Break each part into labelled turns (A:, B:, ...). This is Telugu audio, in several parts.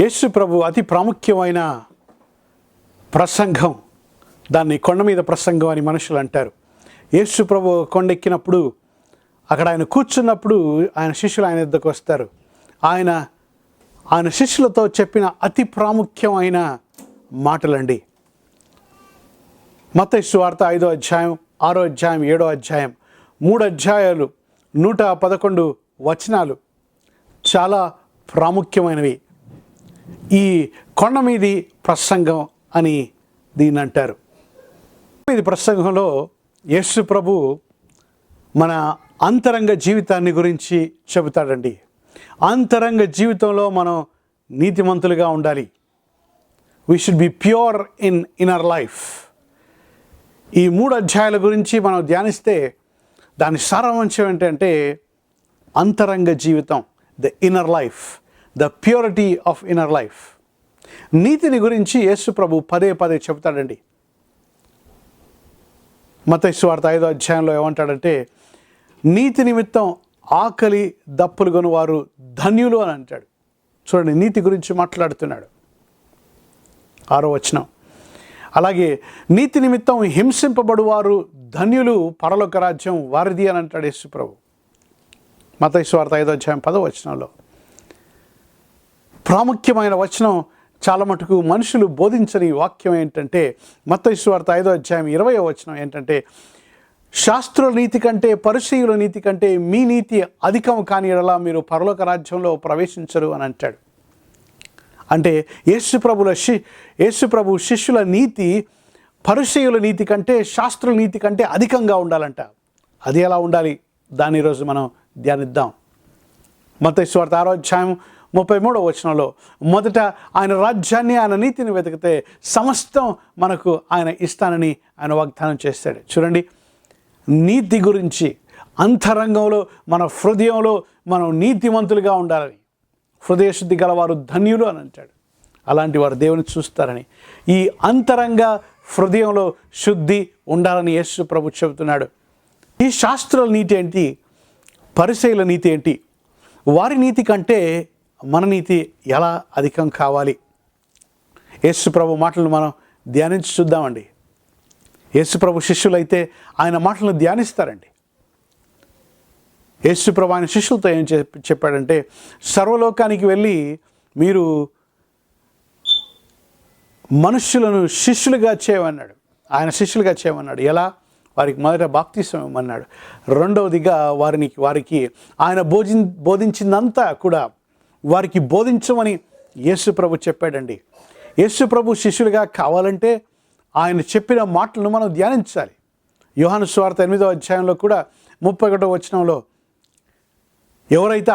A: యేసు ప్రభు అతి ప్రాముఖ్యమైన ప్రసంగం, దాన్ని కొండ మీద ప్రసంగం అని మనుషులు అంటారు. యేసు ప్రభు కొండెక్కినప్పుడు అక్కడ ఆయన కూర్చున్నప్పుడు ఆయన శిష్యులు ఆయన వద్దకు వస్తారు. ఆయన శిష్యులతో చెప్పిన అతి ప్రాముఖ్యమైన మాటలండి. మత్తయి సువార్త 5వ అధ్యాయం, 6వ అధ్యాయం, 7వ అధ్యాయం, 3 అధ్యాయాలు, 111 వచనాలు చాలా ప్రాముఖ్యమైనవి. ఈ కొండ మీది ప్రసంగం అని దీన్ని అంటారు. ఇది ప్రసంగంలో యేసు ప్రభు మన అంతరంగ జీవితాన్ని గురించి చెబుతాడండి. అంతరంగ జీవితంలో మనం నీతిమంతులుగా ఉండాలి. We should be pure in inner life. ఈ 3 అధ్యాయాల గురించి మనం ధ్యానిస్తే దాని సారాంశం ఏంటంటే అంతరంగ జీవితం, the inner life, the purity of inner life. నీతిని గురించి యేసు ప్రభు పదే పదే చెబుతాడండి. మత్తయి సువార్త 5వ అధ్యాయంలో ఏమంటాడంటే, నీతి నిమిత్తం ఆకలి దప్పులు కొను వారు ధన్యులు అని అంటాడు. చూడండి, నీతి గురించి మాట్లాడుతున్నాడు. 6వ వచనం. అలాగే నీతి నిమిత్తం హింసింపబడువారు ధన్యులు, పరలోక రాజ్యం వారిది అని అంటాడు యేసు ప్రభు. మత్తయి సువార్త 5వ అధ్యాయం 10వ వచనంలో. ప్రాముఖ్యమైన వచనం, చాలా మటుకు మనుషులు బోధించని వాక్యం ఏంటంటే మత్తయి సువార్త 5వ అధ్యాయం 20వ వచనం ఏంటంటే, శాస్త్రుల నీతి కంటే పరిసయ్యుల నీతి కంటే మీ నీతి అధికం కాని యెడల మీరు పరలోక రాజ్యంలో ప్రవేశించరు అని అంటాడు. అంటే యేసు ప్రభు శిష్యుల నీతి పరిసయ్యుల నీతి కంటే, శాస్త్రుల నీతి కంటే అధికంగా ఉండాలంట. అది ఎలా ఉండాలి, దాన్ని ఈరోజు మనం ధ్యానిద్దాం. మత్తయి సువార్త 6వ అధ్యాయం 33వ వచనంలో, మొదట ఆయన రాజ్యాన్ని, ఆయన నీతిని వెతికితే సమస్తం మనకు ఆయన ఇస్తానని ఆయన వాగ్దానం చేస్తాడు. చూడండి, నీతి గురించి అంతరంగంలో, మన హృదయంలో మనం నీతిమంతులుగా ఉండాలని, హృదయశుద్ధి గలవారు ధన్యులు అని అంటాడు. అలాంటి వారు దేవుని చూస్తారని, ఈ అంతరంగ హృదయంలో శుద్ధి ఉండాలని యేసు ప్రభు చెబుతున్నాడు. ఈ శాస్త్రాల నీతి ఏంటి, పరిసయ్యుల నీతి ఏంటి, వారి నీతి కంటే మన నీతి ఎలా అధికం కావాలి? యేసు ప్రభు మాటలను మనం ధ్యానించి చూద్దామండి. యేసు ప్రభు శిష్యులైతే ఆయన మాటలను ధ్యానిస్తారండి. యేసు ప్రభు ఆయన శిష్యులతో ఏం చెప్పాడంటే, సర్వలోకానికి వెళ్ళి మీరు మనుష్యులను శిష్యులుగా చేయమన్నాడు. ఆయన శిష్యులుగా చేయమన్నాడు. ఎలా? వారికి మొదట బాప్తిసం ఇవ్వమన్నాడు. రెండవదిగా వారికి ఆయన బోధించిందంతా కూడా వారికి బోధించమని యేసు ప్రభు చెప్పాడండి. యేసు ప్రభు శిష్యులుగా కావాలంటే ఆయన చెప్పిన మాటలను మనం ధ్యానించాలి. యోహాను సువార్త 8వ అధ్యాయంలో కూడా 31వ వచనంలో, ఎవరైతే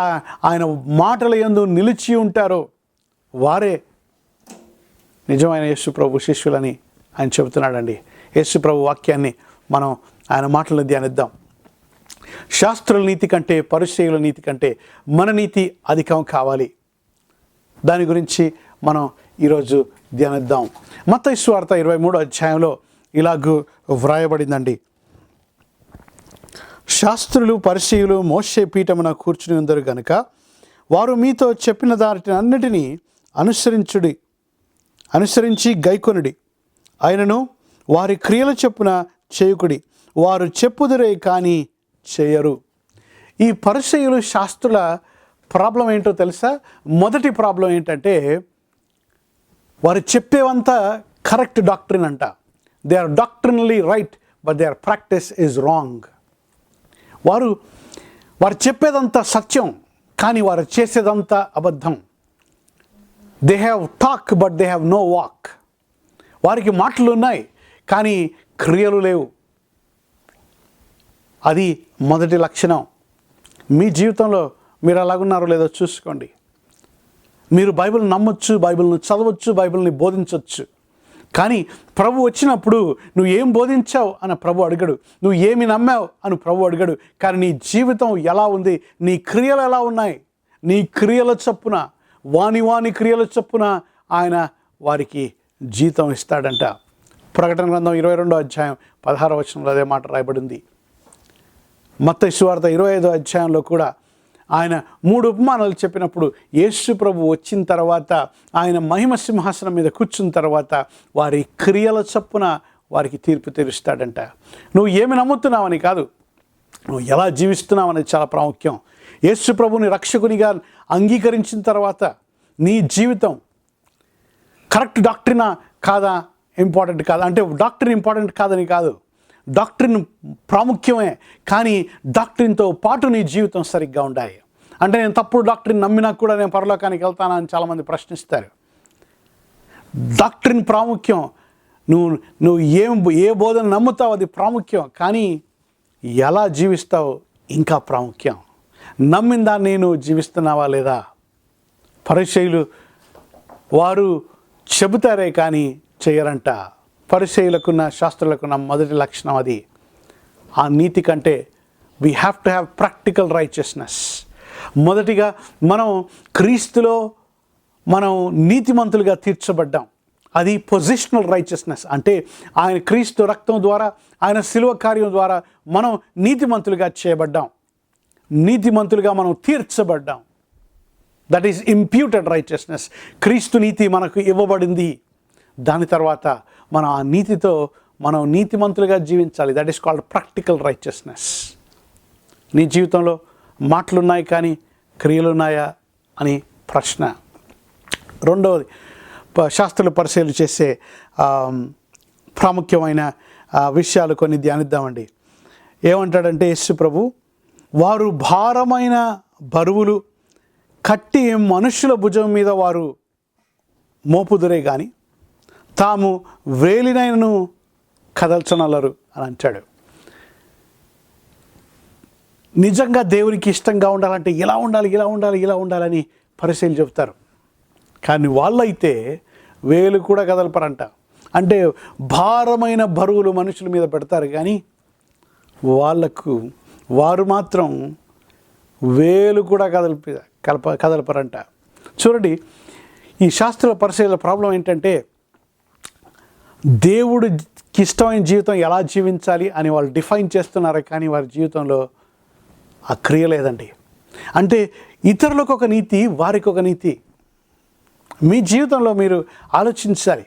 A: ఆయన మాటల యందు నిలిచి ఉంటారో వారే నిజమైన యేసు ప్రభు శిష్యులని ఆయన చెబుతున్నాడండి. యేసు ప్రభు వాక్యాన్ని మనం ఆయన మాటలను ధ్యానిద్దాం. శాస్త్రుల నీతి కంటే, పరిసయ్యుల నీతి కంటే మన నీతి అధికం కావాలి. దాని గురించి మనం ఈరోజు ధ్యానిద్దాం. మత్తయి సువార్త 23వ అధ్యాయంలో ఇలాగూ వ్రాయబడిందండి. శాస్త్రులు పరిసయ్యులు మోషే పీఠమున కూర్చుని ఉందరు గనుక వారు మీతో చెప్పిన దానిని అనుసరించి గైకొనుడి. అయినను వారి క్రియల చొప్పున చేయుకుడి. వారు చెప్పుదురే కానీ చేయరు. ఈ పరిసయ్యులు శాస్త్రుల ప్రాబ్లం ఏంటో తెలుసా? మొదటి ప్రాబ్లం ఏంటంటే, వారు చెప్పేవంతా కరెక్ట్ డాక్ట్రిన్ అంట. They are doctrinally right, but their practice is wrong. వారు చెప్పేదంతా సత్యం, కానీ వారు చేసేదంతా అబద్ధం. They have talk but they have no walk. వారికి మాటలు ఉన్నాయి కానీ క్రియలు లేవు. అది మొదటి లక్షణం. మీ జీవితంలో మీరు అలాగున్నారో లేదో చూసుకోండి. మీరు బైబిల్ని నమ్మొచ్చు, బైబిల్ని చదవచ్చు, బైబిల్ని బోధించవచ్చు, కానీ ప్రభు వచ్చినప్పుడు నువ్వు ఏం బోధించావు అని ప్రభు అడిగడు, నువ్వు ఏమి నమ్మావు అని ప్రభు అడిగడు. కానీ నీ జీవితం ఎలా ఉంది, నీ క్రియలు ఎలా ఉన్నాయి, నీ క్రియల చొప్పున, వాని క్రియల చొప్పున ఆయన వారికి జీతం ఇస్తాడంట. ప్రకటన గ్రంథం 22వ అధ్యాయం 16వ వచనంలో అదే మాట రాయబడింది. మత్తయి సువార్త 25వ అధ్యాయంలో కూడా ఆయన 3 ఉపమానాలు చెప్పినప్పుడు యేసు ప్రభు వచ్చిన తర్వాత ఆయన మహిమ సింహాసనం మీద కూర్చున్న తర్వాత వారి క్రియల చొప్పున వారికి తీర్పు తీరుస్తాడంట. నువ్వు ఏమి నమ్ముతున్నావని కాదు, నువ్వు ఎలా జీవిస్తున్నావు అనేది చాలా ప్రాముఖ్యం. యేసు ప్రభుని రక్షకునిగా అంగీకరించిన తర్వాత నీ జీవితం కరెక్ట్ డాక్ట్రినా కాదా ఇంపార్టెంట్ కాదా అంటే డాక్ట్రిన్ ఇంపార్టెంట్ కాదని కాదు, డాక్ట్రిన్ ప్రాముఖ్యమే, కానీ డాక్ట్రిన్తో పాటు నీ జీవితం సరిగ్గా ఉండాలి. అంటే నేను తప్పుడు డాక్ట్రిన్ నమ్మినా కూడా నేను పరలోకానికి వెళ్తానా అని చాలామంది ప్రశ్నిస్తారు. డాక్ట్రిన్ ప్రాముఖ్యం, నువ్వు ఏ బోధన నమ్ముతావు అది ప్రాముఖ్యం, కానీ ఎలా జీవిస్తావు ఇంకా ప్రాముఖ్యం. నమ్మిన దాన్ని నువ్వు జీవిస్తున్నావా లేదా? పరిసయ్యులు వారు చెబుతారే కానీ చేయరంట. పరిసయ్యులకున్న శాస్త్రులకున్న మొదటి లక్షణం అది. ఆ నీతి కంటే we have to have practical righteousness. మొదటిగా మనం క్రీస్తులో మనం నీతిమంతులుగా తీర్చబడ్డాం. అది పొజిషనల్ రైచియస్నెస్, అంటే ఆయన క్రీస్తు రక్తం ద్వారా ఆయన శిలువ కార్యం ద్వారా మనం నీతిమంతులుగా చేయబడ్డాం, నీతిమంతులుగా మనం తీర్చబడ్డాం. That is imputed righteousness. క్రీస్తు నీతి మనకు ఇవ్వబడింది. దాని తర్వాత మనం ఆ నీతితో మనం నీతిమంతులుగా జీవించాలి. That is called practical righteousness. నీ జీవితంలో మాటలున్నాయి కానీ క్రియలున్నాయా అని ప్రశ్న. రెండవది, శాస్త్రులు పరిశీలన చేసే ప్రాముఖ్యమైన విషయాలు కొన్ని ధ్యానిద్దామండి. ఏమంటాడంటే యేసు ప్రభు, వారు భారమైన బరువులు కట్టి మనుషుల భుజం మీద వారు మోపుదురే కానీ తాము వేలినైనను కదల్చనలరు అని అంటాడు. నిజంగా దేవునికి ఇష్టంగా ఉండాలంటే ఇలా ఉండాలి, ఇలా ఉండాలి, ఇలా ఉండాలని పరిశీలన చెబుతారు. కానీ వాళ్ళైతే వేలు కూడా కదలపరంట. అంటే భారమైన బరువులు మనుషుల మీద పెడతారు కానీ వారు మాత్రం వేలు కూడా కదలపరంట. చూడండి, ఈ శాస్త్ర పరిశీలన ప్రాబ్లం ఏంటంటే దేవుడికి ఇష్టమైన జీవితం ఎలా జీవించాలి అని వాళ్ళు డిఫైన్ చేస్తున్నారు, కానీ వారి జీవితంలో ఆ క్రియ లేదండి. అంటే ఇతరులకు ఒక నీతి, వారికి ఒక నీతి. మీ జీవితంలో మీరు ఆలోచించాలి.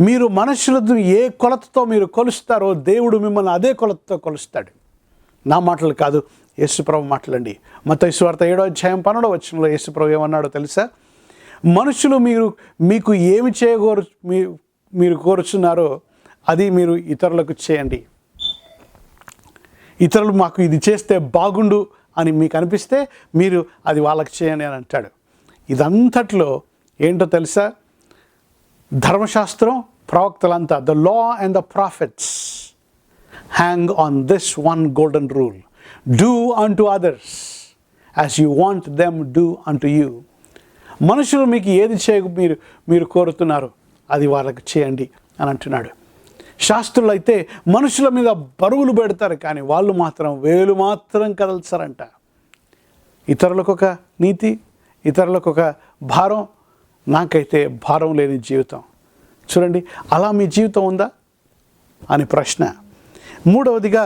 A: మీరు మనుషులతో ఏ కొలతతో మీరు కొలుస్తారో దేవుడు మిమ్మల్ని అదే కొలతతో కొలుస్తాడు. నా మాటలు కాదు, యేసుప్రభు మాటలండి. మత్తయి సువార్త 7వ అధ్యాయం 12వ వచనంలో యేసుప్రభు ఏమన్నాడో తెలుసా? మనుషులు మీకు ఏమి మీరు కోరుచున్నారో అది మీరు ఇతరులకు చేయండి. ఇతరులు మాకు ఇది చేస్తే బాగుండు అని మీకు అనిపిస్తే మీరు అది వాళ్ళకి చేయండి అని అంటాడు. ఇదంతట్లో ఏంటో తెలుసా? ధర్మశాస్త్రం, ప్రవక్తలంతా, the law and the prophets hang on this one golden rule: do unto others as you want them do unto you. మనుషులు మీకు ఏది మీరు కోరుతున్నారు అది వాళ్ళకి చేయండి అని అంటున్నాడు. శాస్త్రులు అయితే మనుషుల మీద బరువులు పెడతారు కానీ వాళ్ళు మాత్రం వేలు మాత్రం కదల్చారంట. ఇతరులకు ఒక నీతి, ఇతరులకు ఒక భారం. నాకైతే భారం లేని జీవితం. చూడండి, అలా మీ జీవితం ఉందా అని ప్రశ్న. మూడవదిగా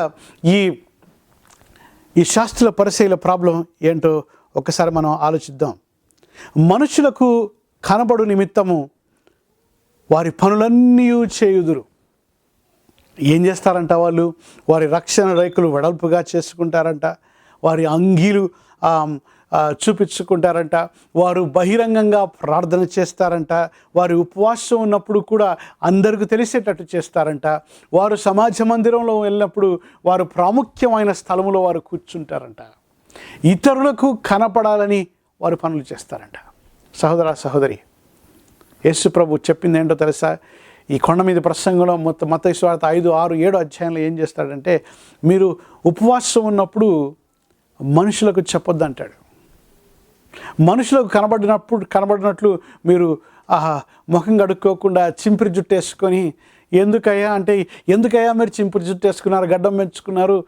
A: ఈ శాస్త్రుల పరిశీలన ప్రాబ్లం ఏంటో ఒకసారి మనం ఆలోచిద్దాం. మనుషులకు కనబడు నిమిత్తము వారి పనులన్నీ చేయుదురు. ఏం చేస్తారంట వాళ్ళు? వారి రక్షణ రేకులు వెడల్పుగా చేసుకుంటారంట, వారి అంగీలు చూపించుకుంటారంట, వారు బహిరంగంగా ప్రార్థన చేస్తారంట, వారి ఉపవాసం ఉన్నప్పుడు కూడా అందరికీ తెలిసేటట్టు చేస్తారంట, వారు సమాజ మందిరంలో వెళ్ళినప్పుడు వారు ప్రాముఖ్యమైన స్థలంలో వారు కూర్చుంటారంట, ఇతరులకు కనపడాలని వారు పనులు చేస్తారంట. సహోదర సహోదరి, యేసు ప్రభు చెప్పింది ఏంటో తెలుసా? ఈ కొండ మీద ప్రసంగంలో మత్తయి సువార్త 5, 6, 7 అధ్యాయంలో ఏం చేస్తాడంటే, మీరు ఉపవాసం ఉన్నప్పుడు మనుషులకు చెప్పొద్దు అంటాడు. మనుషులకు కనబడినట్లు మీరు ముఖం కడుక్కోకుండా చింపిరి జుట్టు వేసుకొని, ఎందుకయ్యా మీరు చింపిరి జుట్టు వేసుకున్నారు, గడ్డం పెంచుకున్నారు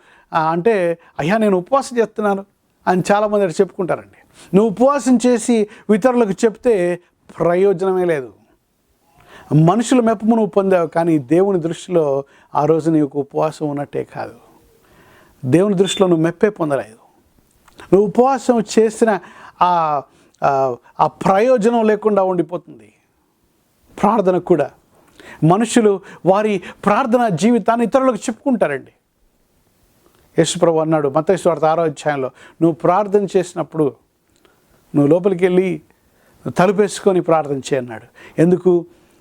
A: అంటే, అయ్యా నేను ఉపవాసం చేస్తున్నాను అని చాలామంది అక్కడ చెప్పుకుంటారండి. నువ్వు ఉపవాసం చేసి ఇతరులకు చెప్తే ప్రయోజనమే లేదు. మనుషుల మెప్పును నువ్వు పొందావు, కానీ దేవుని దృష్టిలో ఆ రోజు నీకు ఉపవాసం ఉన్నట్టే కాదు. దేవుని దృష్టిలో నువ్వు మెప్పే పొందలేదు. నువ్వు ఉపవాసం చేసిన ఆ ప్రయోజనం లేకుండా ఉండిపోతుంది. ప్రార్థన కూడా మనుషులు వారి ప్రార్థన జీవితాన్ని ఇతరులకు చెప్పుకుంటారండి. యేసుప్రభు అన్నాడు మత్తయి సువార్త 6వ అధ్యాయంలో, నువ్వు ప్రార్థన చేసినప్పుడు నువ్వు లోపలికి వెళ్ళి తలుపేసుకొని ప్రార్థన చేయన్నాడు. ఎందుకు?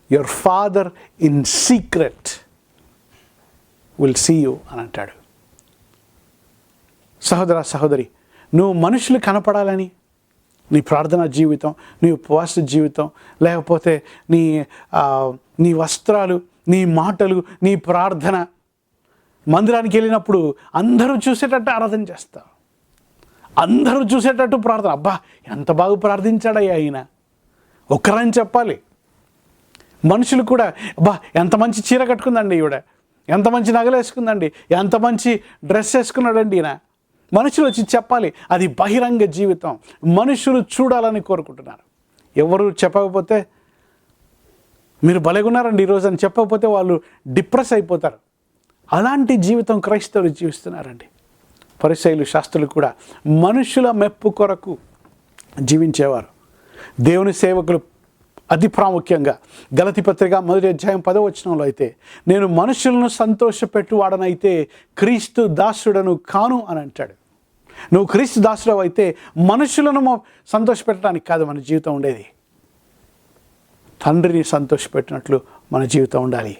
A: Your father in secret will see you అని అంటాడు. సహోదర సహోదరి, నువ్వు మనుషులు కనపడాలని నీ ప్రార్థనా జీవితం, నీ ఉపవాస జీవితం, లేకపోతే నీ వస్త్రాలు, నీ మాటలు, నీ ప్రార్థన, మందిరానికి వెళ్ళినప్పుడు అందరూ చూసేటట్టు ఆరాధన చేస్తావు, అందరూ చూసేటట్టు ప్రార్థన. అబ్బా ఎంత బాగా ప్రార్థించాడయ్యా ఆయన, ఒక్కరని చెప్పాలి. మనుషులు కూడా అబ్బా ఎంత మంచి చీర కట్టుకుందండి ఈవిడ, ఎంత మంచి నగలు వేసుకుందండి, ఎంత మంచి డ్రెస్ వేసుకున్నాడండి ఈయన, మనుషులు వచ్చి చెప్పాలి. అది బహిరంగ జీవితం. మనుషులు చూడాలని కోరుకుంటున్నారు. ఎవరు చెప్పకపోతే మీరు భలేగున్నారండి ఈరోజు అని చెప్పకపోతే వాళ్ళు డిప్రెస్ అయిపోతారు. అలాంటి జీవితం క్రైస్తవులు జీవిస్తున్నారండి. పరిసయ్యులు, శాస్త్రులు కూడా మనుషుల మెప్పు కొరకు జీవించేవారు. దేవుని సేవకులు అతి ప్రాముఖ్యంగా గలతీ పత్రిక 1వ అధ్యాయం 10వ వచనంలో అయితే, నేను మనుషులను సంతోషపెట్టువాడనైతే క్రీస్తు దాసుడను కాను అని అంటాడు. నువ్వు క్రీస్తు దాసుడు అయితే మనుషులను సంతోషపెట్టడానికి కాదు మన జీవితం ఉండేది, తండ్రిని సంతోషపెట్టినట్లు మన జీవితం ఉండాలి.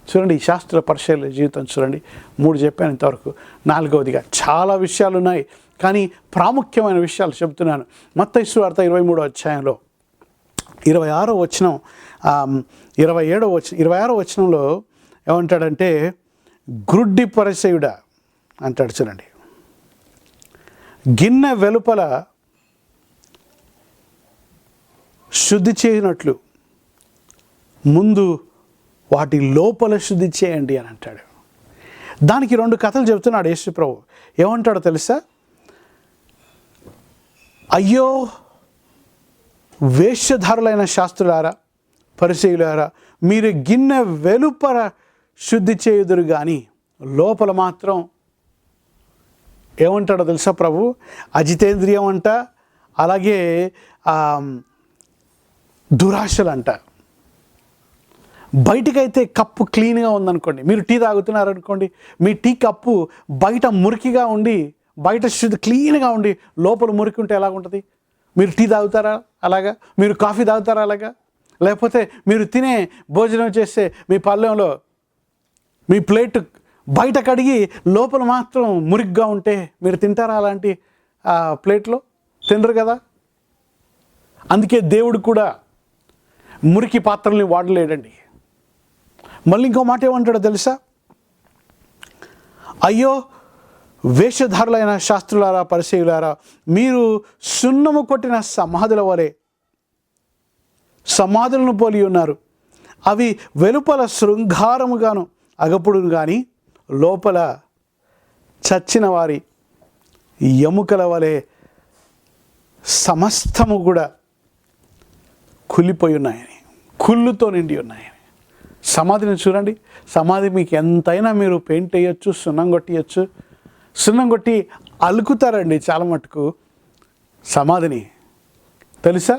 A: చూడండి, ఈ శాస్త్ర పరిశీలన జీవితం చూడండి. 3 చెప్పాను ఇంతవరకు. 4వదిగా చాలా విషయాలు ఉన్నాయి, కానీ ప్రాముఖ్యమైన విషయాలు చెబుతున్నాను. మత్తయి సువార్త 23వ అధ్యాయంలో 26వ వచనం, 26వ వచనంలో ఏమంటాడంటే, గ్రుడ్డి పరిసయుడా అంటాడు. చూడండి, గిన్నె వెలుపల శుద్ధి చేయనట్లు ముందు వాటి లోపల శుద్ధి చేయండి అని అంటాడు. దానికి 2 కథలు చెబుతున్నాడు యేసు ప్రభు. ఏమంటాడో తెలుసా? అయ్యో వేషధారులైన శాస్త్రులారా, పరిసయ్యులారా, మీరు గిన్నె వెలుపల శుద్ధి చేయుదురు కానీ లోపల మాత్రం ఏమంటాడో తెలుసా ప్రభు? అజితేంద్రియం అంట, అలాగే దురాశలంట. బయటికైతే కప్పు క్లీన్గా ఉందనుకోండి, మీరు టీ తాగుతున్నారనుకోండి, మీ టీ కప్పు బయట మురికిగా ఉండి, బయట శుద్ధి క్లీన్గా ఉండి లోపల మురికి ఉంటే ఎలాగుంటుంది? మీరు టీ తాగుతారా అలాగా? మీరు కాఫీ తాగుతారా అలాగా? లేకపోతే మీరు తినే భోజనం చేసే మీ పళ్ళెంలో మీ ప్లేట్ బయట కడిగి లోపల మాత్రం మురికిగా ఉంటే మీరు తింటారా అలాంటి ప్లేట్లో? తినరు కదా. అందుకే దేవుడు కూడా మురికి పాత్రల్ని వాడలేడండి. మళ్ళీ ఇంకో మాట ఏమంటాడో తెలుసా? అయ్యో వేషధారులైన శాస్త్రులారా, పరిసయ్యులారా, మీరు సున్నము కొట్టిన సమాధుల వలె సమాధులను పోలి ఉన్నారు. అవి వెలుపల శృంగారముగాను అగపుడును కానీ లోపల చచ్చిన వారి ఎముకల వలె సమస్తము కూడా కుళ్ళిపోయి ఉన్నాయని, కుళ్ళుతో నిండి ఉన్నాయని. సమాధిని చూడండి. సమాధి మీకు ఎంతైనా మీరు పెయింట్ వేయచ్చు, సున్నం కొట్టియచ్చు. సున్నం కొట్టి అలుకుతారండి చాలా మటుకు సమాధిని, తెలుసా?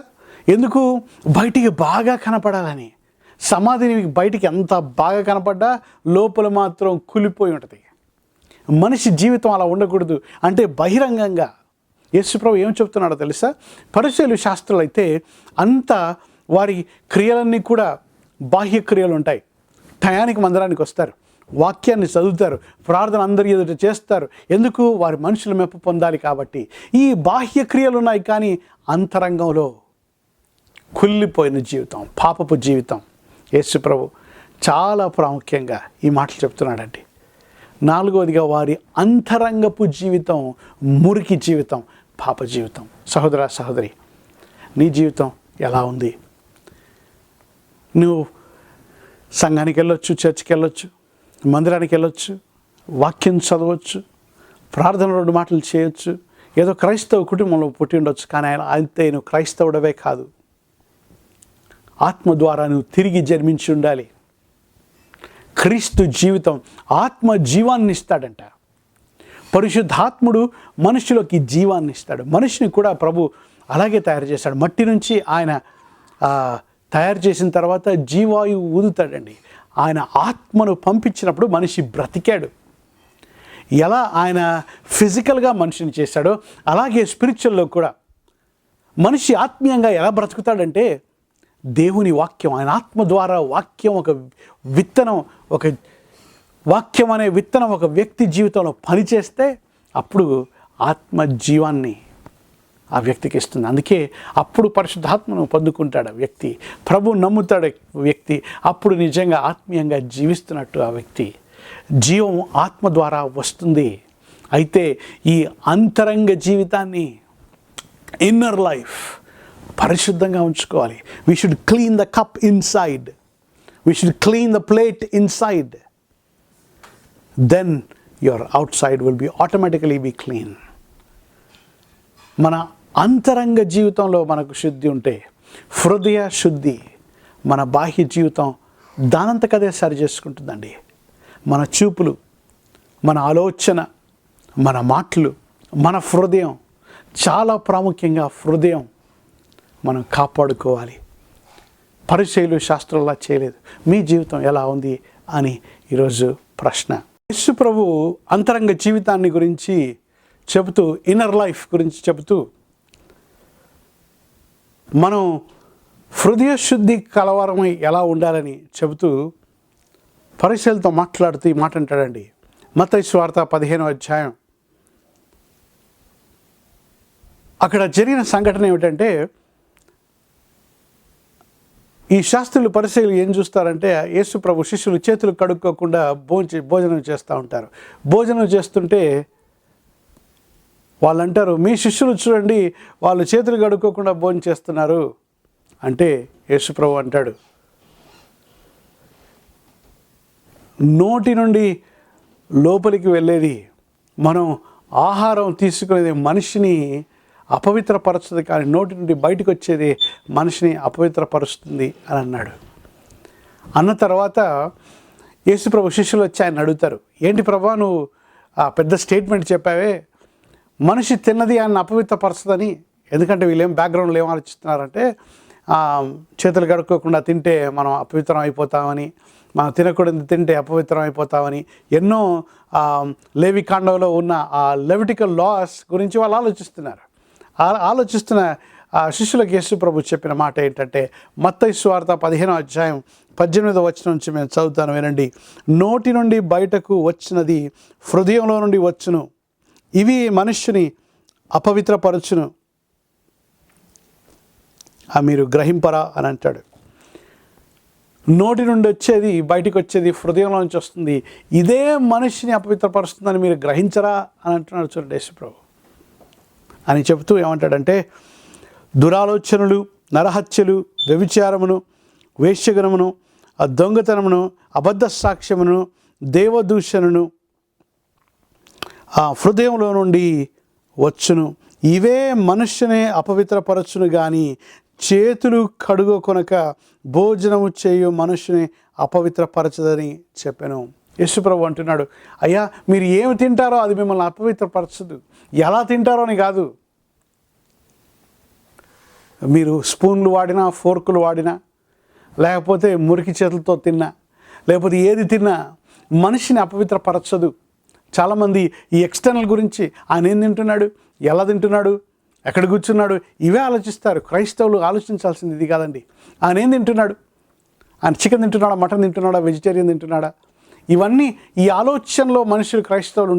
A: ఎందుకు? బయటికి బాగా కనపడాలని. సమాధిని బయటికి ఎంత బాగా కనపడ్డా లోపల మాత్రం కులిపోయి ఉంటుంది. మనిషి జీవితం అలా ఉండకూడదు. అంటే బహిరంగంగా యేసుప్రభు ఏం చెప్తున్నాడో తెలుసా? పరిసయ్యులు, శాస్త్రులు అయితే అంతా వారి క్రియలన్నీ కూడా బాహ్య క్రియలు ఉంటాయి. టయానికి మందిరానికి వస్తారు, వాక్యాన్ని చదువుతారు, ప్రార్థన అందరి ఎదుట చేస్తారు. ఎందుకు? వారి మనుషుల మెప్పు పొందాలి కాబట్టి. ఈ బాహ్య క్రియలు ఉన్నాయి, కానీ అంతరంగంలో కుళ్ళిపోయిన జీవితం, పాపపు జీవితం. యేసు ప్రభు చాలా ప్రాముఖ్యంగా ఈ మాటలు చెప్తున్నాడండి. 4వదిగా వారి అంతరంగపు జీవితం మురికి జీవితం, పాప జీవితం. సహోదర సహోదరి, నీ జీవితం ఎలా ఉంది? నువ్వు సంఘానికి వెళ్ళొచ్చు, చర్చికి వెళ్ళొచ్చు, మందిరానికి వెళ్ళొచ్చు, వాక్యం చదవచ్చు, ప్రార్థన 2 మాటలు చేయొచ్చు, ఏదో క్రైస్తవ కుటుంబంలో పుట్టి ఉండొచ్చు. కానీ అంతే నువ్వు క్రైస్తవుడవే కాదు. ఆత్మ ద్వారా నువ్వు తిరిగి జన్మించి ఉండాలి. క్రీస్తు జీవితం ఆత్మ జీవాన్ని ఇస్తాడంట. పరిశుద్ధాత్ముడు మనిషిలోకి జీవాన్ని ఇస్తాడు. మనిషిని కూడా ప్రభు అలాగే తయారు చేశాడు. మట్టి నుంచి ఆయన తయారు చేసిన తర్వాత జీవాయువు ఊదుతాడండి. ఆయన ఆత్మను పంపించినప్పుడు మనిషి బ్రతికాడు. ఎలా ఆయన ఫిజికల్గా మనిషిని చేశాడో అలాగే స్పిరిచువల్లో కూడా మనిషి ఆత్మీయంగా ఎలా బ్రతుకుతాడంటే దేవుని వాక్యం, ఆయన ఆత్మ ద్వారా వాక్యం ఒక విత్తనం, ఒక వాక్యం అనే విత్తనం ఒక వ్యక్తి జీవితంలో పనిచేస్తే అప్పుడు ఆత్మ జీవాన్ని ఆ వ్యక్తికి ఇస్తుంది. అందుకే అప్పుడు పరిశుద్ధాత్మను పొందుకుంటాడు ఆ వ్యక్తి, ప్రభు నమ్ముతాడు వ్యక్తి, అప్పుడు నిజంగా ఆత్మీయంగా జీవిస్తున్నట్టు ఆ వ్యక్తి. జీవం ఆత్మ ద్వారా వస్తుంది. అయితే ఈ అంతరంగ జీవితాన్ని, ఇన్నర్ లైఫ్ పరిశుద్ధంగా ఉంచుకోవాలి. We should clean the cup inside, we should clean the plate inside, then your outside will be automatically be clean. మన అంతరంగ జీవితంలో మనకు శుద్ధి ఉంటే, హృదయ శుద్ధి, మన బాహ్య జీవితం దానంతకదే సరి చేసుకుంటుందండి. మన చూపులు, మన ఆలోచన, మన మాటలు, మన హృదయం, చాలా ప్రాముఖ్యంగా హృదయం మనం కాపాడుకోవాలి. పరిచయులు శాస్త్రంలా చేయలేదు. మీ జీవితం ఎలా ఉంది అని ఈరోజు ప్రశ్న. యేసు ప్రభు అంతరంగ జీవితాన్ని గురించి చెబుతూ, ఇన్నర్ లైఫ్ గురించి చెబుతూ, మనం హృదయ శుద్ధి కలవరమై ఎలా ఉండాలని చెబుతూ పరిచయులతో మాట్లాడుతూ ఈ మాట అంటాడండి. మత్తయి సువార్త 15వ అధ్యాయం. అక్కడ జరిగిన సంఘటన ఏమిటంటే, ఈ శాస్త్రులు పరిచయులు ఏం చూస్తారంటే, యేసు ప్రభు శిష్యులు చేతులు కడుక్కోకుండా భోజనం చేస్తూ ఉంటారు. భోజనం చేస్తుంటే వాళ్ళు అంటారు, మీ శిష్యులు చూడండి వాళ్ళు చేతులు కడుక్కోకుండా భోజనం చేస్తున్నారు అంటే యేసు ప్రభు అంటాడు, నోటి నుండి లోపలికి వెళ్ళేది, మనం ఆహారం తీసుకునేది మనిషిని అపవిత్రపరచుతుంది, కానీ నోటి నుండి బయటకు వచ్చేది మనిషిని అపవిత్రపరుస్తుంది అని అన్నాడు. అన్న తర్వాత యేసుప్రభు శిష్యులు వచ్చి ఆయన అడుగుతారు, ఏంటి ప్రభా నువ్వు పెద్ద స్టేట్మెంట్ చెప్పావే, మనిషి తిన్నది ఆయన అపవిత్రపరచుదని. ఎందుకంటే వీళ్ళేం బ్యాక్గ్రౌండ్లో ఏం ఆలోచిస్తున్నారంటే, చేతులు కడుక్కోకుండా తింటే మనం అపవిత్రం అయిపోతామని, మనం తినకూడదు తింటే అపవిత్రం అయిపోతామని, ఎన్నో లేవికాండంలో ఉన్న ఆ లెవిటికల్ లాస్ గురించి వాళ్ళు ఆలోచిస్తున్నారు. ఆలోచిస్తున్న శిష్యులకు యేసు ప్రభు చెప్పిన మాట ఏంటంటే, మత్తయి సువార్త 15వ అధ్యాయం 18వ వచనం నుంచి మేము చదువుతాను, వినండి. నోటి నుండి బయటకు వచ్చినది హృదయంలో నుండి వచ్చును, ఇవి మనుష్యుని అపవిత్రపరచును, మీరు గ్రహింపరా అని అంటాడు. నోటి నుండి వచ్చేది బయటికి వచ్చేది హృదయంలో నుంచి వస్తుంది, ఇదే మనిషిని అపవిత్రపరుస్తుందని మీరు గ్రహించరా అని అంటున్నాడు. చూడండి యేసు ప్రభు అని చెబుతూ ఏమంటాడంటే, దురాలోచనలు, నరహత్యలు, వ్యభిచారమును, వేశ్యగణమును, దొంగతనమును, అబద్ధ సాక్ష్యమును, దేవదూషణను హృదయంలో నుండి వచ్చును, ఇవే మనుష్యునే అపవిత్రపరచును, కానీ చేతులు కడుగొనక భోజనము చేయు మనుషుని అపవిత్రపరచదని చెప్పాను. యేసుప్రభు అంటున్నాడు, అయ్యా మీరు ఏమి తింటారో అది మిమ్మల్ని అపవిత్రపరచదు, ఎలా తింటారో అని కాదు. మీరు స్పూన్లు వాడినా, ఫోర్కులు వాడినా, లేకపోతే మురికి చేతులతో తిన్నా, లేకపోతే ఏది తిన్నా మనిషిని అపవిత్రపరచదు. చాలామంది ఈ ఎక్స్టర్నల్ గురించి, ఆయన ఏం తింటున్నాడు, ఎలా తింటున్నాడు, ఎక్కడ కూర్చున్నాడు, ఇవే ఆలోచిస్తారు. క్రైస్తవులు ఆలోచించాల్సింది ఇది కాదండి. ఆయన ఏం తింటున్నాడు, ఆయన చికెన్ తింటున్నాడా, మటన్ తింటున్నాడా, వెజిటేరియన్ తింటున్నాడా, ఇవన్నీ ఈ ఆలోచనలో మనుషులు క్రైస్తవులు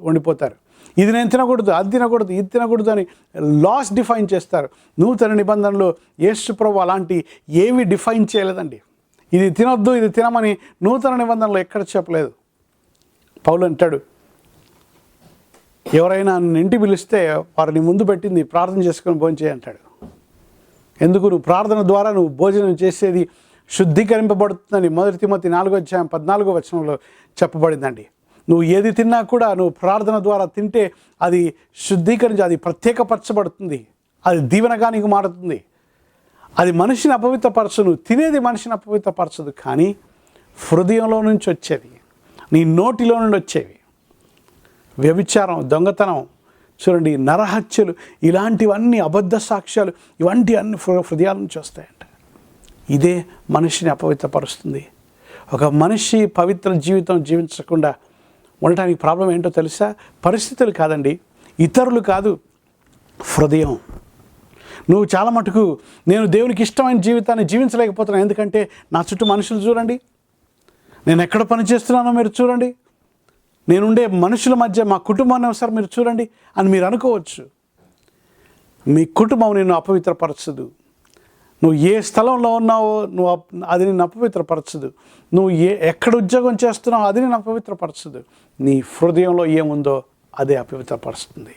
A: ఉండిపోతారు. ఇది నేను తినకూడదు, అది తినకూడదు, ఇది తినకూడదు అని లాస్ డిఫైన్ చేస్తారు. నూతన నిబంధనలో యేసు ప్రభు అలాంటి ఏవి డిఫైన్ చేయలేదండి. ఇది తినొద్దు, ఇది తినమని నూతన నిబంధనలో ఎక్కడ చెప్పలేదు. పౌలు అంటాడు, ఎవరైనా నన్ను ఇంటికి పిలిస్తే వారిని ముందు పెట్టింది ప్రార్థన చేసుకొని భోజనం చేయి అంటాడు. ఎందుకు? నువ్వు ప్రార్థన ద్వారా నువ్వు భోజనం చేసేది శుద్ధీకరింపబడుతుందని 1 తిమోతి 4వ అధ్యాయం 14వ వచనంలో చెప్పబడిందండి. నువ్వు ఏది తిన్నా కూడా నువ్వు ప్రార్థన ద్వారా తింటే అది శుద్ధీకరించి, అది ప్రత్యేకపరచబడుతుంది, అది దీవెనగా నీకు మారుతుంది. అది మనిషిని అపవిత్రపరచదు, నువ్వు తినేది మనిషిని అపవిత్రపరచదు, కానీ హృదయంలో నుంచి వచ్చేది, నీ నోటిలో నుండి వచ్చేవి, వ్యభిచారం, దొంగతనం, చూడండి నరహత్యలు, ఇలాంటివన్నీ అబద్ధ సాక్ష్యాలు, ఇవంటి అన్ని హృదయాల నుంచి వస్తాయంట. ఇదే మనిషిని అపవిత్రపరుస్తుంది. ఒక మనిషి పవిత్ర జీవితం జీవించకుండా ఉండటానికి ప్రాబ్లం ఏంటో తెలుసా? పరిస్థితులు కాదండి, ఇతరులు కాదు, హృదయం. నువ్వు చాలా మటుకు నేను దేవునికి ఇష్టమైన జీవితాన్ని జీవించలేకపోతున్నాను, ఎందుకంటే నా చుట్టూ మనుషులు చూడండి, నేను ఎక్కడ పని చేస్తున్నానో మీరు చూడండి, నేనుండే మనుషుల మధ్య మా కుటుంబాన్ని ఒకసారి మీరు చూడండి అని మీరు అనుకోవచ్చు. మీ కుటుంబం నిన్ను అపవిత్రపరచదు. నువ్వు ఏ స్థలంలో ఉన్నావో అది నిన్ను అపవిత్రపరచదు. నువ్వు ఎక్కడ ఉద్యోగం చేస్తున్నావో అది నిన్ను అపవిత్రపరచదు. నీ హృదయంలో ఏముందో అదే అపవిత్రపరుస్తుంది.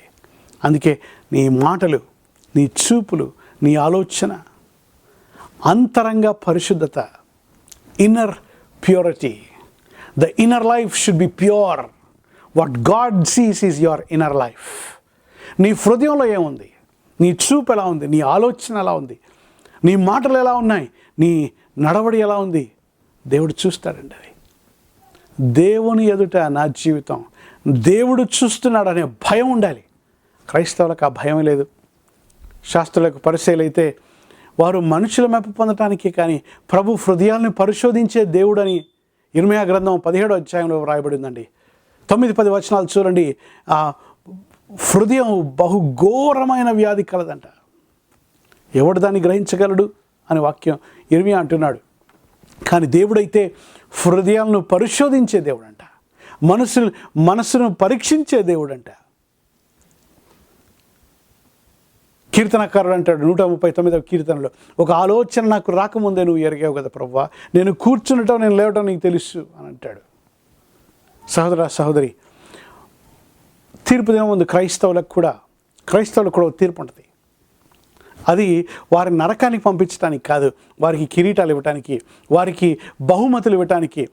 A: అందుకే నీ మాటలు, నీ చూపులు, నీ ఆలోచన, అంతరంగ పరిశుద్ధత, inner purity. The inner life should be pure. What God sees is your inner life. నీ హృదయంలో ఏముంది, నీ చూపు ఎలా ఉంది, నీ ఆలోచన ఎలా ఉంది, నీ మాటలు ఎలా ఉన్నాయి, నీ నడవడి ఎలా ఉంది, దేవుడు చూస్తాడండి. అది దేవుని ఎదుట నా జీవితం దేవుడు చూస్తున్నాడు అనే భయం ఉండాలి. క్రైస్తవులకు ఆ భయం లేదు. శాస్త్రులకు పరిచయలైతే వారు మనుషుల మెప్పు పొందటానికి కానీ ప్రభు హృదయాలను పరిశోధించే దేవుడని ఇర్మీయా గ్రంథం 17వ అధ్యాయంలో వ్రాయబడిందండి. 9-10 వచనాలు చూడండి. ఆ హృదయం బహుఘోరమైన వ్యాధి కలదంట. ఎవడు దాన్ని గ్రహించగలడు అని వాక్యం ఇర్మీయా అంటున్నాడు. కానీ దేవుడైతే హృదయాలను పరిశోధించే దేవుడంట, మనసును పరీక్షించే దేవుడంట. కీర్తనకారుడు అంటాడు 139వ కీర్తనలో, ఒక ఆలోచన నాకు రాకముందే నువ్వు ఎరిగావు కదా ప్రభువా, నేను కూర్చునటం నేను లేవటం నీకు తెలుసు అని అంటాడు. సహోదర సహోదరి, తీర్పు దినం ముందు క్రైస్తవులకు కూడా తీర్పు ఉంటుంది. అది వారి నరకానికి పంపించడానికి కాదు, వారికి కిరీటాలు ఇవ్వటానికి, వారికి బహుమతులు ఇవ్వటానికి.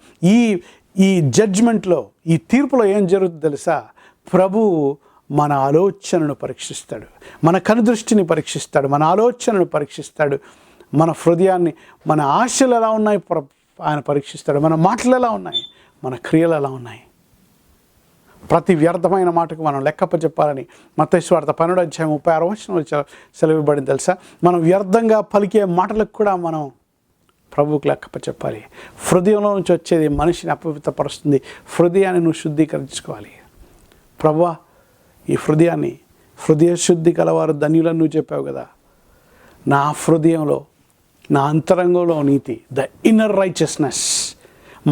A: ఈ జడ్జ్మెంట్లో, ఈ తీర్పులో ఏం జరుగుతుందో తెలుసా? ప్రభువు మన ఆలోచనను పరీక్షిస్తాడు, మన కనుదృష్టిని పరీక్షిస్తాడు, మన ఆలోచనను పరీక్షిస్తాడు, మన హృదయాన్ని, మన ఆశలు ఎలా ఉన్నాయి ఆయన పరీక్షిస్తాడు, మన మాటలు ఎలా ఉన్నాయి, మన క్రియలు ఎలా ఉన్నాయి. ప్రతి వ్యర్థమైన మాటకు మనం లెక్కప్ప చెప్పాలని మత్తయి సువార్త 12వ అధ్యాయం 36వ వచనంలో సెలవివ్వబడింది తెలుసా? మనం వ్యర్థంగా పలికే మాటలకు కూడా మనం ప్రభువుకు లెక్కప్ప చెప్పాలి. హృదయంలో నుంచి వచ్చేది మనిషిని అపవిత్రపరుస్తుంది. హృదయాన్ని నువ్వు శుద్ధీకరించుకోవాలి. ప్రభువా, ఈ హృదయ శుద్ధి కలవారు ధన్యులని నువ్వు చెప్పావు కదా. నా హృదయంలో, నా అంతరంగంలో నీతి, the inner righteousness,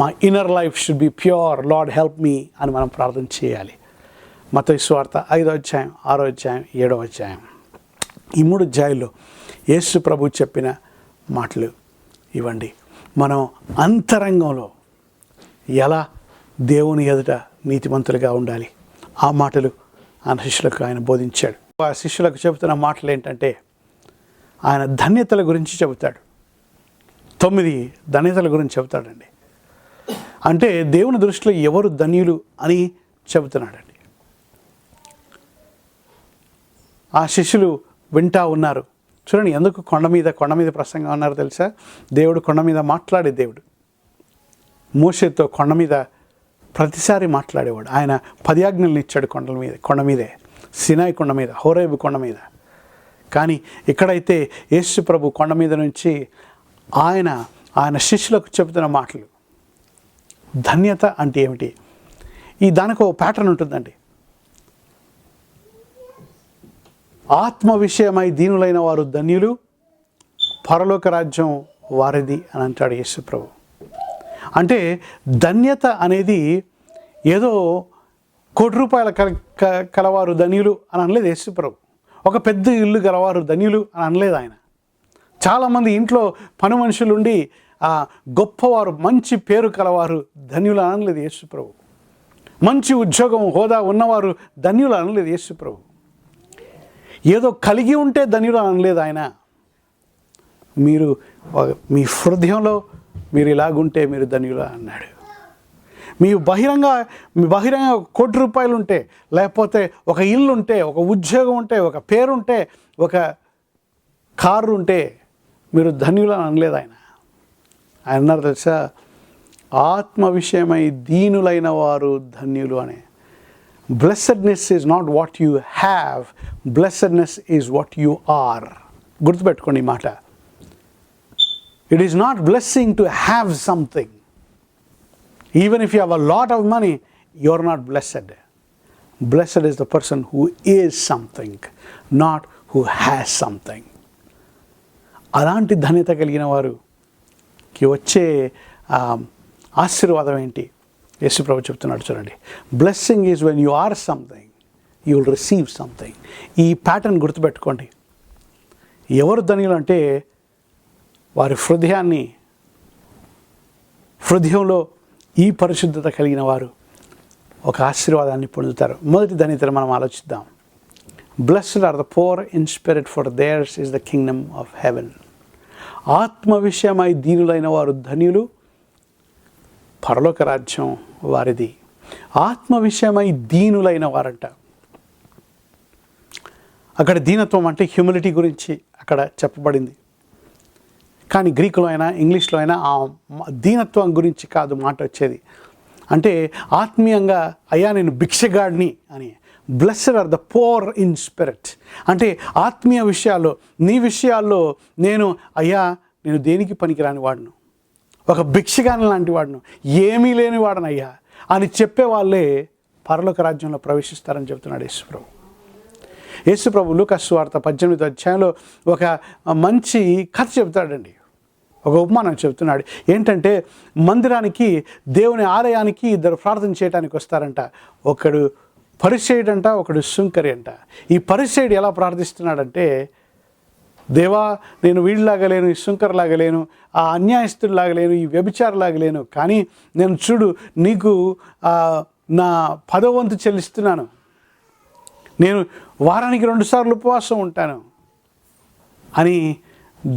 A: my inner life should be pure, lord help me అని మనం ప్రార్థన చేయాలి. మత్తయి సువార్త 5వ అధ్యాయం, 6వ అధ్యాయం, 7వ అధ్యాయం, ఈ 3 అధ్యాయాల్లో యేసు ప్రభు చెప్పిన మాటలు ఇవ్వండి. మనం అంతరంగంలో ఎలా దేవుని ఎదుట నీతిమంతులుగా ఉండాలి, ఆ మాటలు ఆయన శిష్యులకు ఆయన బోధించాడు. ఆ శిష్యులకు చెబుతున్న మాటలు ఏంటంటే, ఆయన ధన్యతల గురించి చెబుతాడు. 9 ధన్యతల గురించి చెబుతాడండి. అంటే దేవుని దృష్టిలో ఎవరు ధన్యులు అని చెబుతున్నాడండి. ఆ శిష్యులు వింటా ఉన్నారు. చూడండి ఎందుకు కొండ మీద ప్రసంగం అన్నారు తెలుసా? దేవుడు కొండ మీద మాట్లాడే దేవుడు. మోషేతో కొండ మీద ప్రతిసారి మాట్లాడేవాడు. ఆయన 10 ఆజ్ఞలను ఇచ్చాడు కొండ మీదే, సినాయి కొండ మీద, హోరేబు కొండ మీద. కానీ ఇక్కడైతే యేసు ప్రభు కొండ మీద నుంచి ఆయన శిష్యులకు చెబుతున్న మాటలు. ధన్యత అంటే ఏమిటి? దానికి ఒక ప్యాటర్న్ ఉంటుందండి. ఆత్మ విషయమై దీనులైన వారు ధన్యులు, పరలోక రాజ్యం వారిది అని అంటాడు యేసు ప్రభు. అంటే ధన్యత అనేది ఏదో ₹1 కలవారు ధన్యులు అని అనలేదు యేసు ప్రభు. ఒక పెద్ద ఇల్లు గలవారు ధన్యులు అని అనలేదు ఆయన. చాలామంది ఇంట్లో పని మనుషులుండి గొప్పవారు, మంచి పేరు కలవారు ధన్యులు అనలేదు యేసు ప్రభు. మంచి ఉద్యోగం, హోదా ఉన్నవారు ధన్యులు అనలేదు యేసు ప్రభు. ఏదో కలిగి ఉంటే ధన్యులు అనలేదు ఆయన. మీరు మీ హృదయంలో మీరు ఇలాగుంటే మీరు ధన్యులు అన్నాడు. మీ బహిరంగ ₹1 ఉంటే, లేకపోతే ఒక ఇల్లు ఉంటే, ఒక ఉద్యోగం ఉంటే, ఒక పేరుంటే, ఒక కారు ఉంటే మీరు ధన్యులు అనలేదు ఆయన. ఆయన అన్నారు తెలుసా, ఆత్మ విషయమై దీనులైన వారు ధన్యులు అని. Blessedness is not what you have, blessedness is what you are. గుర్తుపెట్టుకోండి ఈ మాట. It is not blessing to have something. Even if you have a lot of money, you are not blessed. Blessed is the person who is something, not who has something. అలాంటి ధన్యత కలిగిన వారికి వచ్చే ఆశీర్వాదం ఏంటి? యేసు ప్రభు చెప్తున్నాడు చూడండి. Blessing is when you or something, you will receive something. ఈ ప్యాటర్న్ గుర్తుపెట్టుకోండి. ఎవరు ధనియులు అంటే వారి హృదయంలో ఈ పరిశుద్ధత కలిగిన వారు ఒక ఆశీర్వాదాన్ని పొందుతారు. మొదటి ధన్యతను మనం ఆలోచిద్దాం. Blessed are the poor in spirit, for theirs is the kingdom of heaven. ఆత్మ విషయమై దీనులైన వారు ధన్యులు, పరలోక రాజ్యం వారిది. ఆత్మ విషయమై దీనులైన వారంట. అక్కడ దీనత్వం అంటే హ్యూమిలిటీ గురించి అక్కడ చెప్పబడింది. కానీ గ్రీకులో అయినా ఇంగ్లీష్లో అయినా ఆ దీనత్వం గురించి కాదు మాట వచ్చేది. అంటే ఆత్మీయంగా అయ్యా నేను భిక్షగాడిని అని. Blessed are the poor in spirit అంటే ఆత్మీయ విషయాల్లో, నీ విషయాల్లో నేను అయ్యా నేను దేనికి పనికిరాని వాడును, ఒక భిక్షగాని లాంటి వాడును, ఏమీ లేని వాడనయ్యా అని చెప్పే వాళ్ళే పరలోక రాజ్యంలో ప్రవేశిస్తారని చెప్తున్నాడు యేసుప్రభు. యేసుప్రభు లూకాసు వార్త 18వ అధ్యాయంలో ఒక మంచి కథ చెప్తాడండి. ఒక ఉపమానం చెప్తున్నాడు. ఏంటంటే మందిరానికి, దేవుని ఆలయానికి ఇద్దరు ప్రార్థన చేయడానికి వస్తారంట. ఒకడు పరిసయ్యుడు అంట, ఒకడు సుంకరి అంట. ఈ పరిసయ్యుడు ఎలా ప్రార్థిస్తున్నాడంటే, దేవా నేను వీళ్ళలాగా లేను, ఈ సుంకర్లాగా లేను, ఆ అన్యాయస్తుడిలాగా లేను, ఈ వ్యభిచారులాగా లేను, కానీ నేను చూడు నీకు నా 10వ వంతు చెల్లిస్తున్నాను, నేను వారానికి 2 సార్లు ఉపవాసం ఉంటాను అని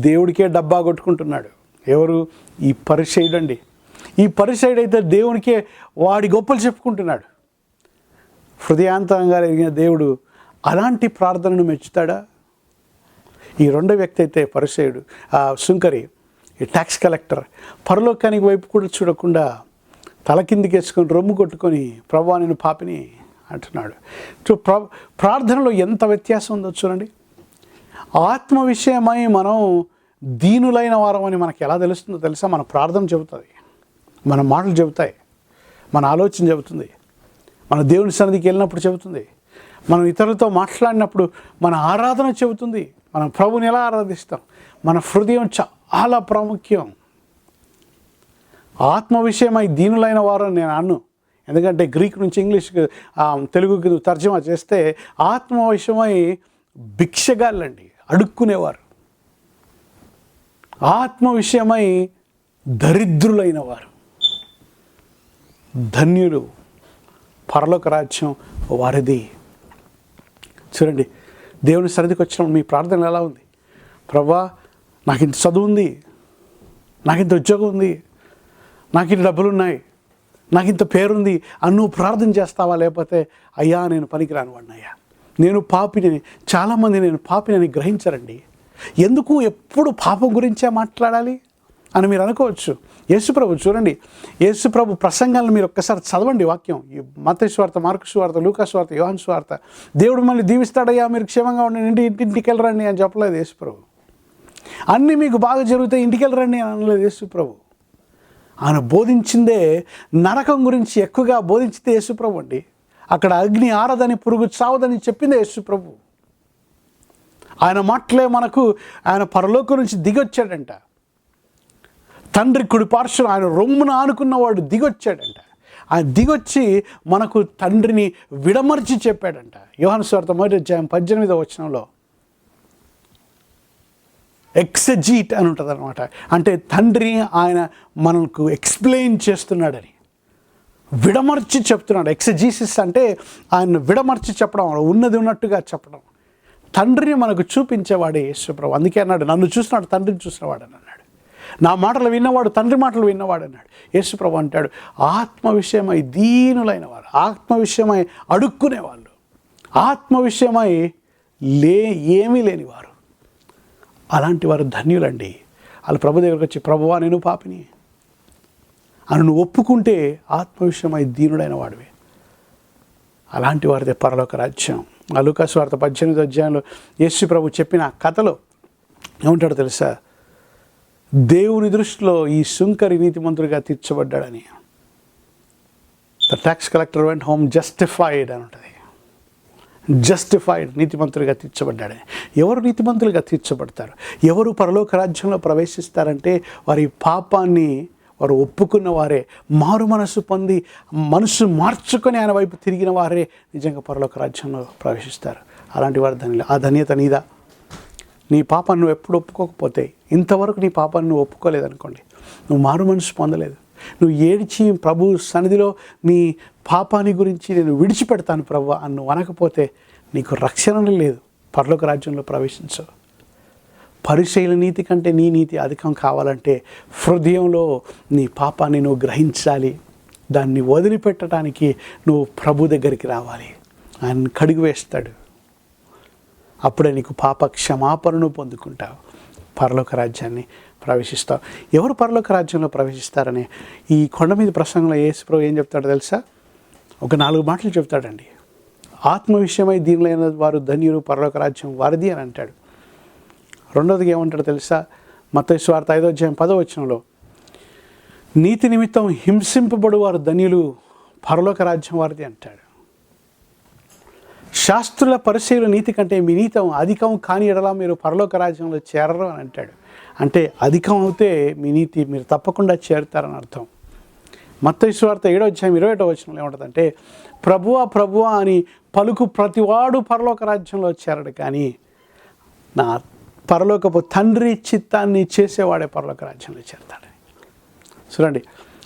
A: దేవుడికే డబ్బా కొట్టుకుంటున్నాడు. ఎవరు? ఈ పరిసయ్యుడు అండి. ఈ పరిసయ్యుడు అయితే దేవునికే వాడి గొప్పలు చెప్పుకుంటున్నాడు. హృదయాంతరంగా ఎరిగిన దేవుడు అలాంటి ప్రార్థనను మెచ్చుతాడా? ఈ రెండో వ్యక్తి అయితే పరిసయ్యుడు, ఆ సుంకరి, ఈ ట్యాక్స్ కలెక్టర్, పరలోకానికి వైపు కూడా చూడకుండా తల కిందికి వేసుకొని రొమ్ము కొట్టుకొని ప్రభువా నేను పాపిని అంటున్నాడు. ప్రార్థనలో ఎంత వ్యత్యాసం ఉందో చూడండి. ఆత్మ విషయమై మనం దీనులైన వారం అని మనకు ఎలా తెలుస్తుందో తెలుసా? మన ప్రార్థన చెబుతుంది, మన మాటలు చెబుతాయి, మన ఆలోచన చెబుతుంది, మన దేవుని సన్నిధికి వెళ్ళినప్పుడు చెబుతుంది, మనం ఇతరులతో మాట్లాడినప్పుడు మన ఆరాధన చెబుతుంది, మనం ప్రభుని ఎలా ఆరాధిస్తాం. మన హృదయం చాలా ప్రాముఖ్యం. ఆత్మ విషయమై దీనులైన వారు నేను అన్ను, ఎందుకంటే గ్రీక్ నుంచి ఇంగ్లీష్కి తెలుగుకి తర్జుమా చేస్తే ఆత్మ విషయమై భిక్షగాళ్ళండి, అడుక్కునేవారు. ఆత్మ విషయమై దరిద్రులైన వారు ధన్యులు, పరలోక రాజ్యం వారిది. చూడండి, దేవుని సన్నిధికి వచ్చినప్పుడు మీ ప్రార్థన ఎలా ఉంది? ప్రభువా నాకు ఇంత చదువు ఉంది, నాకు ఇంత ఉద్యోగం ఉంది, నాకు ఇంత డబ్బులు ఉన్నాయి, నాకు ఇంత పేరుంది అని నువ్వు ప్రార్థన చేస్తావా? లేకపోతే అయ్యా నేను పనికిరాని వాడిని, అయ్యా నేను పాపిని. చాలామంది నేను పాపిని గ్రహించరండి. ఎందుకు ఎప్పుడు పాపం గురించే మాట్లాడాలి అని మీరు అనుకోవచ్చు. యేసుప్రభు చూడండి, యేసుప్రభు ప్రసంగాలను మీరు ఒక్కసారి చదవండి. వాక్యం మత్తయి సువార్త, మార్కు సువార్త, లూకా సువార్త, యోహాను సువార్త. దేవుడు మళ్ళీ దీవిస్తాడయ్యా మీరు క్షేమంగా ఉండండి, ఇంటికి వెళ్ళరండి అని చెప్పలేదు యేసుప్రభు. అన్నీ మీకు బాగా జరుగుతాయి ఇంటికి వెళ్ళరండి అని అనలేదు యేసుప్రభు. ఆయన బోధించిందే నరకం గురించి ఎక్కువగా బోధించితే యేసుప్రభు అండి. అక్కడ అగ్ని ఆరదని, పురుగు చావదని చెప్పిందే యేసుప్రభు. ఆయన మాటలే మనకు, ఆయన పరలోకం నుంచి దిగొచ్చాడంట. తండ్రి కుడి పార్శ్వం ఆయన రొమ్మున ఆనుకున్నవాడు దిగొచ్చాడంట. ఆయన దిగొచ్చి మనకు తండ్రిని విడమర్చి చెప్పాడంట. యోహాను సువార్త 1వ అధ్యాయం 18వ వచనంలో ఎక్సజీట్ అని ఉంటుంది అనమాట. అంటే తండ్రి ఆయన మనకు ఎక్స్ప్లెయిన్ చేస్తున్నాడని, విడమర్చి చెప్తున్నాడు. ఎక్సజీసిస్ అంటే ఆయన విడమర్చి చెప్పడం, ఉన్నది ఉన్నట్టుగా చెప్పడం. తండ్రిని మనకు చూపించేవాడే యేసుప్రభు. అందుకే అన్నాడు, నన్ను చూసినాడు తండ్రిని చూసినవాడు అని అన్నాడు. నా మాటలు విన్నవాడు తండ్రి మాటలు విన్నవాడు అన్నాడు. యేసుప్రభు అంటాడు, ఆత్మ విషయమై దీనులైన వారు, ఆత్మ విషయమై అడుక్కునేవాళ్ళు, ఆత్మ విషయమై ఏమీ లేనివారు, అలాంటి వారు ధన్యులండి. వాళ్ళు ప్రభు దగ్గరకు వచ్చి ప్రభువా నేను పాపిని అని నువ్వు ఒప్పుకుంటే ఆత్మ విషయమై దీనుడైన వాడివే. అలాంటి వారిదే పరలోక రాజ్యం. ఆ లూకా సువార్త 18వ అధ్యాయంలో యేసు ప్రభు చెప్పిన కథలో ఏమంటాడో తెలుసా? దేవుని దృష్టిలో ఈ సుంకరి నీతిమంతుడిగా తీర్చబడ్డాడని. The tax collector went home justified అని ఉంటుంది. జస్టిఫైడ్, నీతిమంతులుగా తీర్చబడ్డాడని. ఎవరు నీతిమంతులుగా తీర్చబడతారు? ఎవరు పరలోక రాజ్యంలో ప్రవేశిస్తారంటే వారి పాపాన్ని వారు ఒప్పుకున్న వారే, మారు మనసు పొంది మనసు మార్చుకొని ఆయన వైపు తిరిగిన వారే నిజంగా పరలోక రాజ్యంలో ప్రవేశిస్తారు. అలాంటి వారి ఆ ధన్యత నీదా? నీ పాపాన్ని నువ్వు ఎప్పుడు ఒప్పుకోకపోతే, ఇంతవరకు నీ పాపాన్ని నువ్వు ఒప్పుకోలేదనుకోండి, నువ్వు మారు మనసు పొందలేదు, నువ్వు ఏడ్చి ప్రభు సన్నిధిలో నీ పాపాన్ని గురించి నేను విడిచిపెడతాను ప్రభు అని నువ్వు అనకపోతే నీకు రక్షణ లేదు, పరలోక రాజ్యంలో ప్రవేశించవు. పరిచయుల నీతి కంటే నీ నీతి అధికం కావాలంటే హృదయంలో నీ పాపాన్ని నువ్వు గ్రహించాలి. దాన్ని వదిలిపెట్టడానికి నువ్వు ప్రభు దగ్గరికి రావాలి. ఆయన కడిగి వేస్తాడు. అప్పుడే నీకు పాప క్షమాపణను పొందుకుంటావు, పరలోక రాజ్యాన్ని ప్రవేశిస్తావు. ఎవరు పరలోక రాజ్యంలో ప్రవేశిస్తారని ఈ కొండ మీద ప్రసంగంలో యేసు ప్రభు ఏం చెప్తాడో తెలుసా? ఒక 4 మాటలు చెప్తాడండి. ఆత్మ విషయమై దీనిలైన వారు ధన్యులు, పరలోక రాజ్యం వారిది అని అంటాడు. రెండోదిగా ఏమంటాడో తెలుసా? మత్తయి సువార్త 5వ అధ్యాయం 10వ వచనంలో నీతి నిమిత్తం హింసింపబడు వారు ధన్యులు, పరలోక రాజ్యం వారిది అంటాడు. శాస్త్రుల పరిచయుల నీతి కంటే మీ నీతి అధికం కాని ఎడలా మీరు పరలోక రాజ్యంలో చేరరు అని అంటాడు. అంటే అధికం అవుతే మీ నీతి మీరు తప్పకుండా చేరుతారని అర్థం. మత్తయి సువార్త 7వ అధ్యాయం 21వ వచనంలో ఏముంటుందంటే ప్రభువా ప్రభువా అని పలుకు ప్రతివాడు పరలోక రాజ్యంలో చేరడు, కానీ నా పరలోకపు తండ్రి చిత్తాన్ని చేసేవాడే పరలోక రాజ్యంలో చేరతాడని. చూడండి,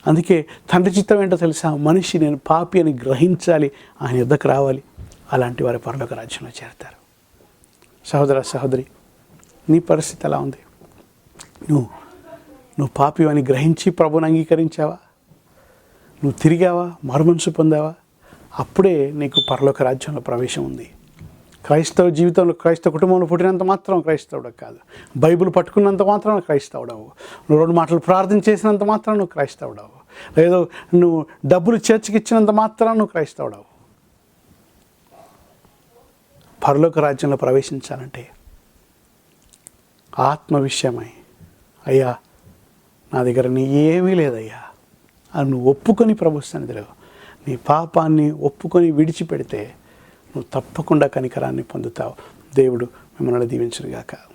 A: అందుకే తండ్రి చిత్తం ఏంటో తెలుసా? మనిషి నేను పాపి అని గ్రహించాలి, ఆయన యుద్ధకు రావాలి. అలాంటి వారి పరలోక రాజ్యంలో చేరతారు. సహోదర సహోదరి, నీ పరిస్థితి ఎలా ఉంది? నువ్వు పాపి అని గ్రహించి ప్రభుని అంగీకరించావా? నువ్వు తిరిగావా? మారుమనసు పొందావా? అప్పుడే నీకు పరలోక రాజ్యంలో ప్రవేశం ఉంది. క్రైస్తవ జీవితంలో, క్రైస్తవ కుటుంబంలో పుట్టినంత మాత్రం క్రైస్తవుడు కాదు. బైబిల్ పట్టుకున్నంత మాత్రం క్రైస్తవుడవు. నువ్వు 2 మాటలు ప్రార్థన చేసినంత మాత్రం నువ్వు క్రైస్తవుడవు. లేదు నువ్వు డబ్బులు చేర్చికిచ్చినంత మాత్రం నువ్వు క్రైస్తవుడవు. పరలోక రాజ్యంలో ప్రవేశించాలంటే ఆత్మ విషయమై, అయ్యా నా దగ్గర నీ ఏమీ లేదయ్యా అని నువ్వు ఒప్పుకొని ప్రభు సన్నిధిలో నీ పాపాన్ని ఒప్పుకొని విడిచిపెడితే నువ్వు తప్పకుండా కనికరాన్ని పొందుతావు. దేవుడు మిమ్మల్ని దీవించుగాక.